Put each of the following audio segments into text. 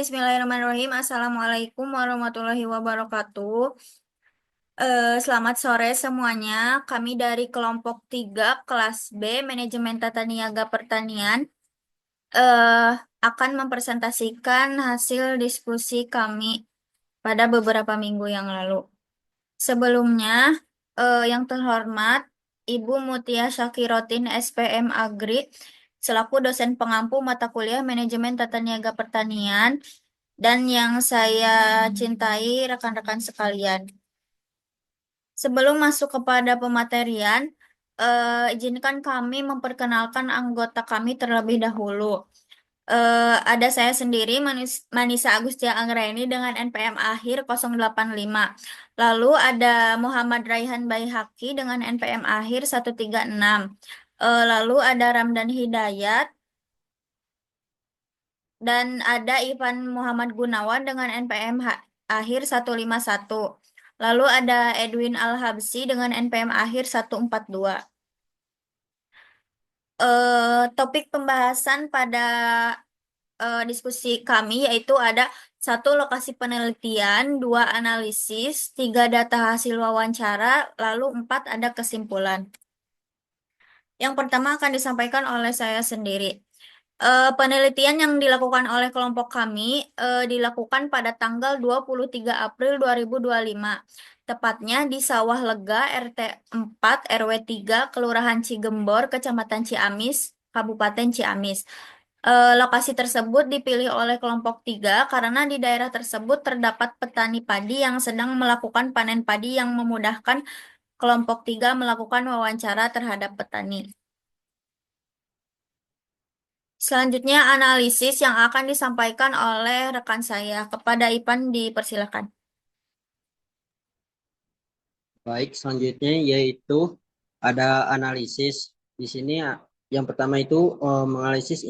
Bismillahirrahmanirrahim. Assalamualaikum warahmatullahi wabarakatuh. Selamat sore semuanya. Kami dari kelompok 3 kelas B Manajemen Tata Niaga Pertanian eh, akan mempresentasikan hasil diskusi kami pada beberapa minggu yang lalu. Sebelumnya, yang terhormat Ibu Mutia Syakirotin SPM Agri selaku dosen pengampu mata kuliah Manajemen Tata Niaga Pertanian dan yang saya cintai rekan-rekan sekalian. Sebelum masuk kepada pematerian, izinkan kami memperkenalkan anggota kami terlebih dahulu. Ada saya sendiri, Manisa Agustia Anggraini dengan NPM akhir 085. Lalu ada Muhammad Raihan Baihaqi dengan NPM akhir 136. Lalu ada Ramdan Hidayat dan ada Ivan Muhammad Gunawan dengan NPM akhir 151. Lalu ada Edwin Al-Habsi dengan NPM akhir 142. Topik pembahasan pada diskusi kami yaitu ada satu lokasi penelitian, dua analisis, tiga data hasil wawancara, lalu empat ada kesimpulan. Yang pertama akan disampaikan oleh saya sendiri. Penelitian yang dilakukan oleh kelompok kami dilakukan pada tanggal 23 April 2025, tepatnya di Sawah Lega RT 4 RW 3 Kelurahan Cigembor, Kecamatan Ciamis, Kabupaten Ciamis. Lokasi tersebut dipilih oleh kelompok 3 karena di daerah tersebut terdapat petani padi yang sedang melakukan panen padi yang memudahkan kelompok 3 melakukan wawancara terhadap petani. Selanjutnya analisis yang akan disampaikan oleh rekan saya. Kepada Ipan dipersilakan. Baik, selanjutnya yaitu ada analisis. Di sini yang pertama itu menganalisis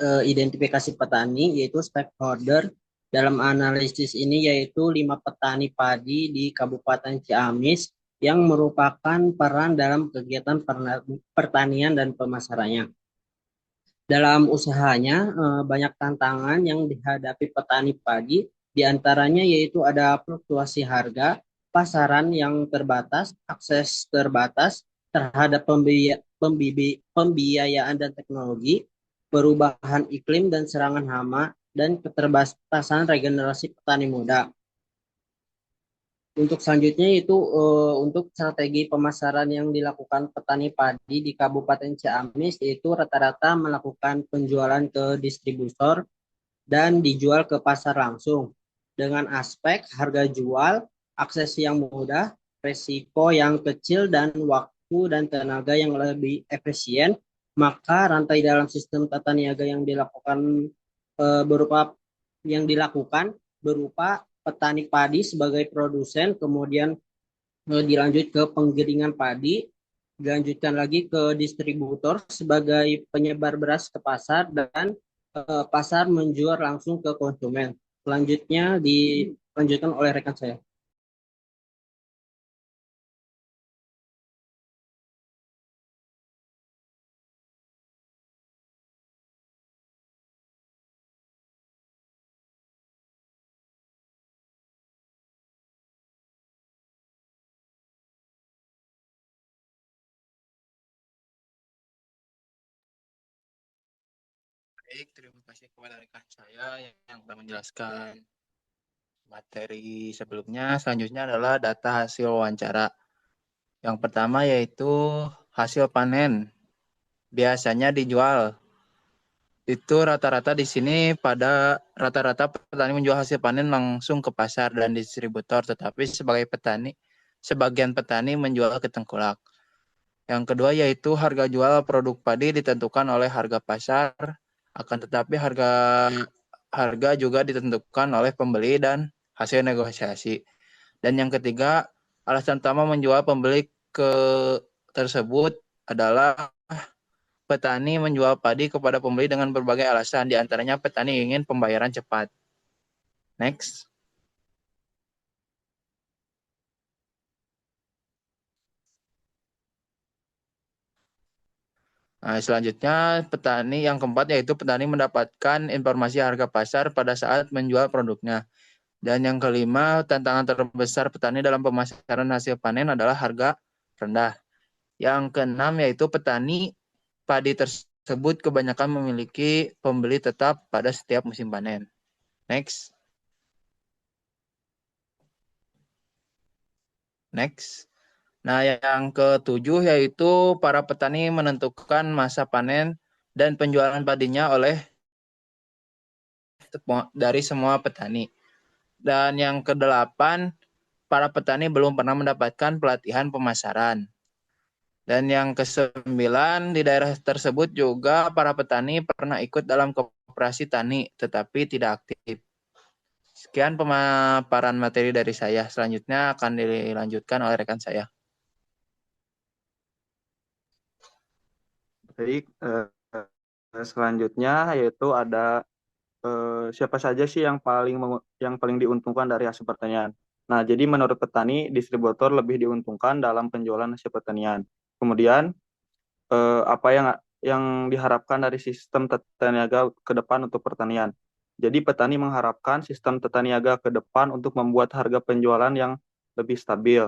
identifikasi petani yaitu stakeholder. Dalam analisis ini yaitu 5 petani padi di Kabupaten Ciamis yang merupakan peran dalam kegiatan pertanian dan pemasarannya. Dalam usahanya banyak tantangan yang dihadapi petani padi, diantaranya yaitu ada fluktuasi harga, pasaran yang terbatas, akses terbatas terhadap pembiayaan dan teknologi, perubahan iklim dan serangan hama, dan keterbatasan regenerasi petani muda. Untuk selanjutnya itu untuk strategi pemasaran yang dilakukan petani padi di Kabupaten Ciamis yaitu rata-rata melakukan penjualan ke distributor dan dijual ke pasar langsung dengan aspek harga jual, akses yang mudah, resiko yang kecil dan waktu dan tenaga yang lebih efisien, maka rantai dalam sistem tata niaga berupa berupa petani padi sebagai produsen, kemudian dilanjut ke penggilingan padi, dilanjutkan lagi ke distributor sebagai penyebar beras ke pasar, dan pasar menjual langsung ke konsumen. Selanjutnya dilanjutkan oleh rekan saya. Baik, terima kasih kepada rekan saya yang telah menjelaskan materi sebelumnya. Selanjutnya adalah data hasil wawancara. Yang pertama yaitu hasil panen. Biasanya dijual. Itu rata-rata di sini pada rata-rata petani menjual hasil panen langsung ke pasar dan distributor, tetapi sebagian petani menjual ke tengkulak. Yang kedua yaitu harga jual produk padi ditentukan oleh harga pasar, akan tetapi harga juga ditentukan oleh pembeli dan hasil negosiasi. Dan yang ketiga, alasan utama menjual pembeli ke tersebut adalah petani menjual padi kepada pembeli dengan berbagai alasan, di antaranya petani ingin pembayaran cepat. Next. Nah, selanjutnya petani yang keempat yaitu petani mendapatkan informasi harga pasar pada saat menjual produknya. Dan yang kelima, tantangan terbesar petani dalam pemasaran hasil panen adalah harga rendah. Yang keenam yaitu petani padi tersebut kebanyakan memiliki pembeli tetap pada setiap musim panen. Next. Next. Nah, yang ketujuh yaitu para petani menentukan masa panen dan penjualan padinya dari semua petani. Dan yang kedelapan, para petani belum pernah mendapatkan pelatihan pemasaran. Dan yang kesembilan, di daerah tersebut juga para petani pernah ikut dalam koperasi tani, tetapi tidak aktif. Sekian pemaparan materi dari saya. Selanjutnya akan dilanjutkan oleh rekan saya. Baik, selanjutnya yaitu ada siapa saja sih yang paling diuntungkan dari hasil pertanian. Nah, jadi menurut petani, distributor lebih diuntungkan dalam penjualan hasil pertanian. Kemudian apa yang diharapkan dari sistem tata niaga ke depan untuk pertanian. Jadi petani mengharapkan sistem tata niaga ke depan untuk membuat harga penjualan yang lebih stabil.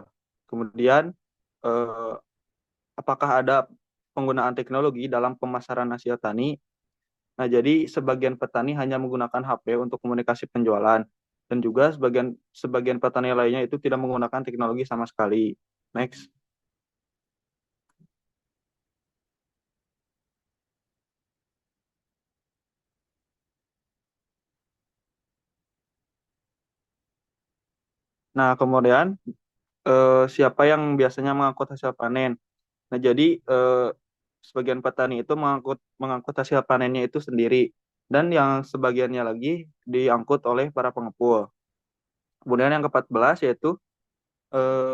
Kemudian eh, apakah ada penggunaan teknologi dalam pemasaran hasil tani? Nah, jadi sebagian petani hanya menggunakan HP untuk komunikasi penjualan dan juga sebagian petani lainnya itu tidak menggunakan teknologi sama sekali. Next. Nah, kemudian siapa yang biasanya mengangkut hasil panen? Nah, jadi sebagian petani itu mengangkut hasil panennya itu sendiri dan yang sebagiannya lagi diangkut oleh para pengepul. Kemudian yang ke-14 yaitu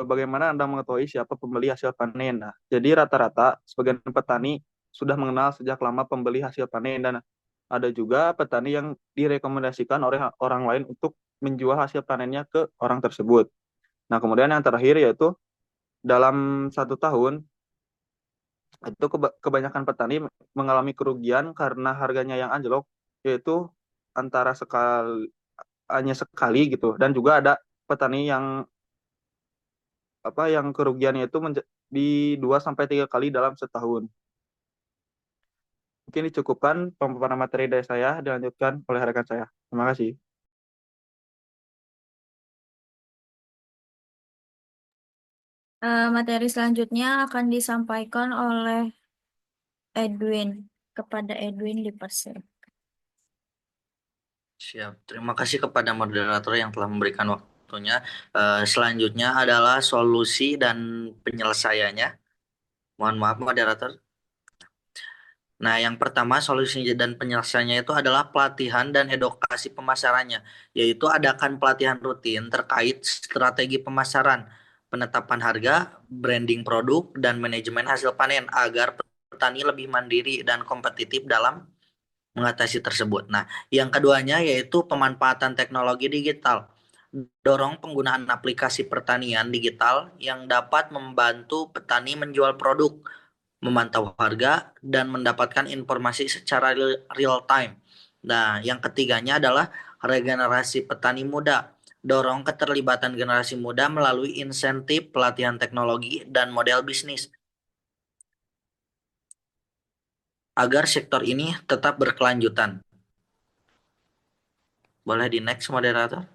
bagaimana Anda mengetahui siapa pembeli hasil panen. Nah, jadi rata-rata sebagian petani sudah mengenal sejak lama pembeli hasil panen dan ada juga petani yang direkomendasikan oleh orang lain untuk menjual hasil panennya ke orang tersebut. Nah, kemudian yang terakhir yaitu dalam 1 tahun itu kebanyakan petani mengalami kerugian karena harganya yang anjlok, yaitu antara hanya sekali gitu, dan juga ada petani yang kerugiannya itu di 2 sampai 3 kali dalam setahun. Mungkin dicukupkan pemaparan materi dari saya, dilanjutkan oleh rekan saya. Terima kasih. Materi selanjutnya akan disampaikan oleh Edwin. Kepada Edwin dipersilakan. Siap. Terima kasih kepada moderator yang telah memberikan waktunya. Selanjutnya adalah solusi dan penyelesaiannya. Mohon maaf, moderator. Nah, yang pertama solusi dan penyelesaiannya itu adalah pelatihan dan edukasi pemasarannya, yaitu adakan pelatihan rutin terkait strategi pemasaran, penetapan harga, branding produk, dan manajemen hasil panen agar petani lebih mandiri dan kompetitif dalam mengatasi tersebut. Nah, yang keduanya yaitu pemanfaatan teknologi digital. Dorong penggunaan aplikasi pertanian digital yang dapat membantu petani menjual produk, memantau harga, dan mendapatkan informasi secara real time. Nah, yang ketiganya adalah regenerasi petani muda. Dorong keterlibatan generasi muda melalui insentif pelatihan teknologi dan model bisnis agar sektor ini tetap berkelanjutan. Boleh di next, moderator?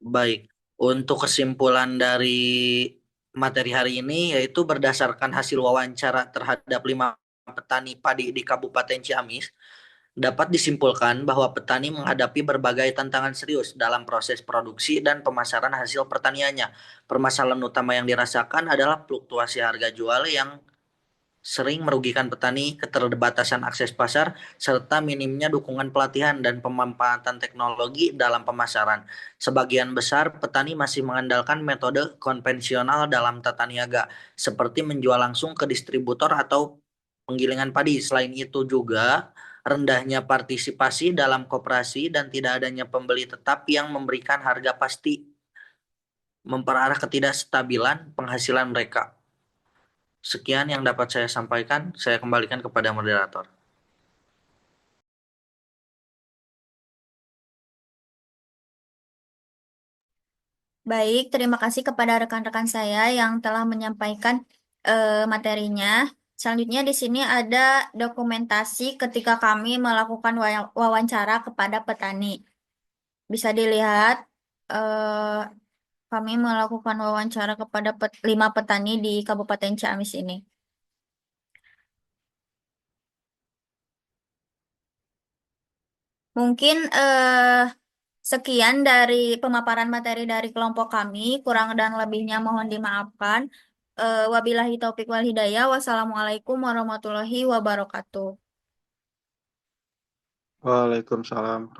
Baik, untuk kesimpulan dari materi hari ini yaitu berdasarkan hasil wawancara terhadap 5 petani padi di Kabupaten Ciamis, dapat disimpulkan bahwa petani menghadapi berbagai tantangan serius dalam proses produksi dan pemasaran hasil pertaniannya. Permasalahan utama yang dirasakan adalah fluktuasi harga jual yang sering merugikan petani, keterbatasan akses pasar, serta minimnya dukungan pelatihan dan pemanfaatan teknologi dalam pemasaran. Sebagian besar petani masih mengandalkan metode konvensional dalam tata niaga, seperti menjual langsung ke distributor atau penggilingan padi. Selain itu juga rendahnya partisipasi dalam koperasi, dan tidak adanya pembeli tetap yang memberikan harga pasti, memperarah ketidakstabilan penghasilan mereka. Sekian yang dapat saya sampaikan. Saya kembalikan kepada moderator. Baik, terima kasih kepada rekan-rekan saya yang telah menyampaikan materinya. Selanjutnya di sini ada dokumentasi ketika kami melakukan wawancara kepada petani. Bisa dilihat eh, kami melakukan wawancara kepada 5 petani di Kabupaten Ciamis ini. Mungkin sekian dari pemaparan materi dari kelompok kami. Kurang dan lebihnya mohon dimaafkan. Wabillahi taufik wal hidayah. Wassalamualaikum warahmatullahi wabarakatuh. Waalaikumsalam.